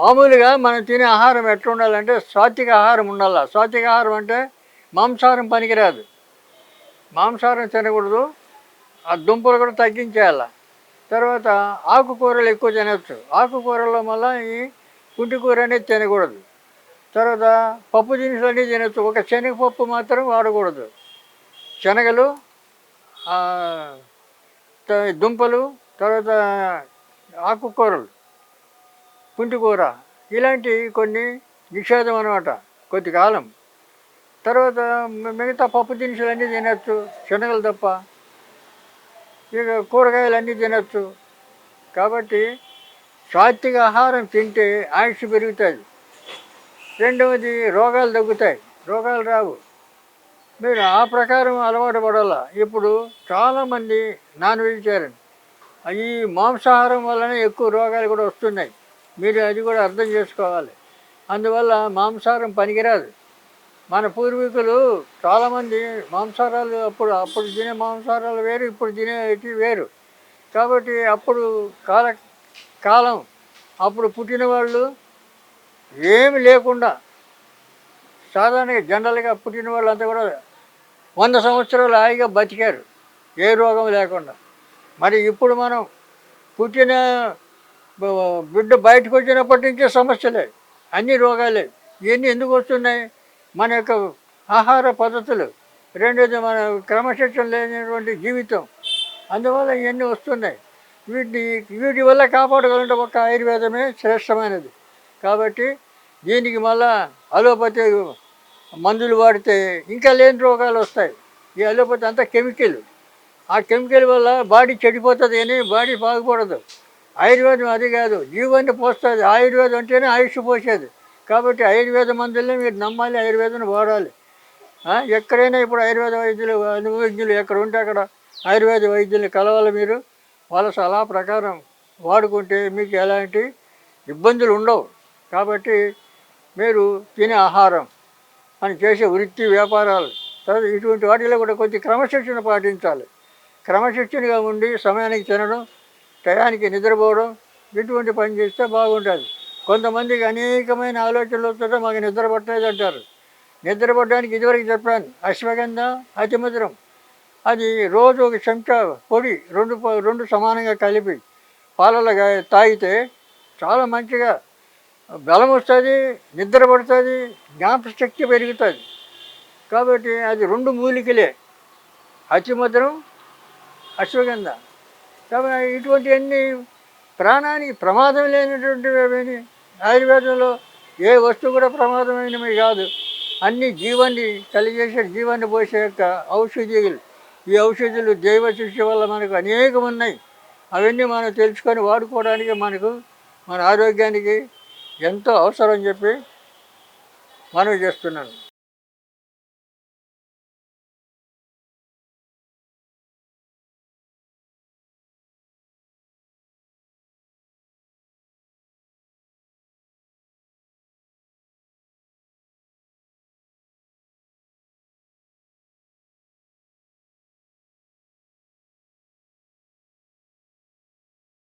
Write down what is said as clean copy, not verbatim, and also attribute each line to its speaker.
Speaker 1: మామూలుగా మనం తినే ఆహారం ఎట్లా ఉండాలంటే సాత్విక ఆహారం ఉండాలి. సాత్విక ఆహారం అంటే మాంసాహారం పనికిరాదు. మాంసాహారం తినకూడదు. ఆ దుంపలు కూడా తగ్గించేయాల. తర్వాత ఆకుకూరలు ఎక్కువ తినొచ్చు. ఆకుకూరల్లో మళ్ళీ ఈ పుంటికూర అనేది తినకూడదు. తర్వాత పప్పు దినుసులన్నీ తినొచ్చు. ఒక శనగపప్పు మాత్రం వాడకూడదు. శనగలు, దుంపలు, తర్వాత ఆకుకూరలు, పుంటికూర ఇలాంటివి కొన్ని నిషేధం అనమాట కొద్ది కాలం. తర్వాత మిగతా పప్పు దినుసులన్నీ తినచ్చు, శనగలు తప్ప. ఇక కూరగాయలన్నీ తినచ్చు. కాబట్టి సాత్విక ఆహారం తింటే ఆయుష్ పెరుగుతుంది. రెండవది రోగాలు తగ్గుతాయి, రోగాలు రావు. మీరు ఆ ప్రకారం అలవాటు పడాల. ఇప్పుడు చాలామంది నాన్ వెజిటేరియన్, ఈ మాంసాహారం వల్లనే ఎక్కువ రోగాలు కూడా వస్తున్నాయి. మీరు అది కూడా అర్థం చేసుకోవాలి. అందువల్ల మాంసాహారం పనికిరాదు. మన పూర్వీకులు చాలామంది మాంసాహారాలు అప్పుడు తినే మాంసాహారాలు వేరు, ఇప్పుడు తినేవి వేరు. కాబట్టి అప్పుడు కాలం అప్పుడు పుట్టిన వాళ్ళు ఏమి లేకుండా సాధారణంగా జనరల్గా పుట్టిన వాళ్ళంతా కూడా 100 సంవత్సరాలు హాయిగా బతికారు, ఏ రోగం లేకుండా. మరి ఇప్పుడు మనం పుట్టిన బిడ్డ బయటకు వచ్చినప్పటి నుంచే సమస్యలే, అన్ని రోగాలే. ఇవన్నీ ఎందుకు వస్తున్నాయి? మన యొక్క ఆహార పద్ధతులు, రెండోది మన క్రమశిక్షణ లేనటువంటి జీవితం, అందువల్ల ఇవన్నీ వస్తున్నాయి. వీటి వల్ల కాపాడుకోవాలంటే ఒక ఆయుర్వేదమే శ్రేష్టమైనది. కాబట్టి దీనికి మళ్ళా అలోపతి మందులు వాడితే ఇంకా లేని రోగాలు వస్తాయి. ఈ అలోపతి అంతా కెమికల్. ఆ కెమికల్ వల్ల బాడీ చెడిపోతుంది కానీ బాడీ బాగుపడదు. ఆయుర్వేదం అది కాదు, జీవాన్ని పోస్తుంది. ఆయుర్వేదం అంటేనే ఆయుష్ పోసేది. కాబట్టి ఆయుర్వేద మందులనే మీరు నమ్మాలి, ఆయుర్వేదాన్ని వాడాలి. ఎక్కడైనా ఇప్పుడు ఆయుర్వేద వైద్యులు, అనుభవజ్ఞులు ఎక్కడ ఉంటే అక్కడ ఆయుర్వేద వైద్యుల్ని కలవాలి మీరు. వాళ్ళ సలహా ప్రకారం వాడుకుంటే మీకు ఎలాంటి ఇబ్బందులు ఉండవు. కాబట్టి మీరు తినే ఆహారం, మనం చేసే వృత్తి వ్యాపారాలు, తర్వాత ఇటువంటి వాటిలో కూడా కొంచెం క్రమశిక్షణ పాటించాలి. క్రమశిక్షణగా ఉండి సమయానికి తినడం, టయానికి నిద్రపోవడం, ఇటువంటి పని చేస్తే బాగుంటుంది. కొంతమందికి అనేకమైన ఆలోచనలు వస్తుంటే మాకు నిద్ర పట్టలేదు అంటారు. నిద్ర పట్టడానికి ఇదివరకు చెప్పాను, అశ్వగంధ, అతిమధురం, అది రోజు ఒక చెంచా పొడి రెండు సమానంగా కలిపి పాలలో తాగితే చాలా మంచిగా బలం వస్తుంది, నిద్ర పడుతుంది, జ్ఞాపకశక్తి పెరుగుతుంది. కాబట్టి అది 2 మూలికలే, అతిమధురం, అశ్వగంధ. కాబట్టి ఇటువంటివన్నీ ప్రాణానికి ప్రమాదం లేనటువంటివి. ఆయుర్వేదంలో ఏ వస్తువు కూడా ప్రమాదమైనవి కాదు. అన్ని జీవాన్ని కలిగేసే, జీవాన్ని పోసే యొక్క ఔషధీయులు. ఈ ఔషధులు జైవ శిక్ష వల్ల మనకు అనేకం ఉన్నాయి. అవన్నీ మనం తెలుసుకొని వాడుకోవడానికి మనకు మన ఆరోగ్యానికి ఎంతో అవసరం చెప్పి మనవి చేస్తున్నాను.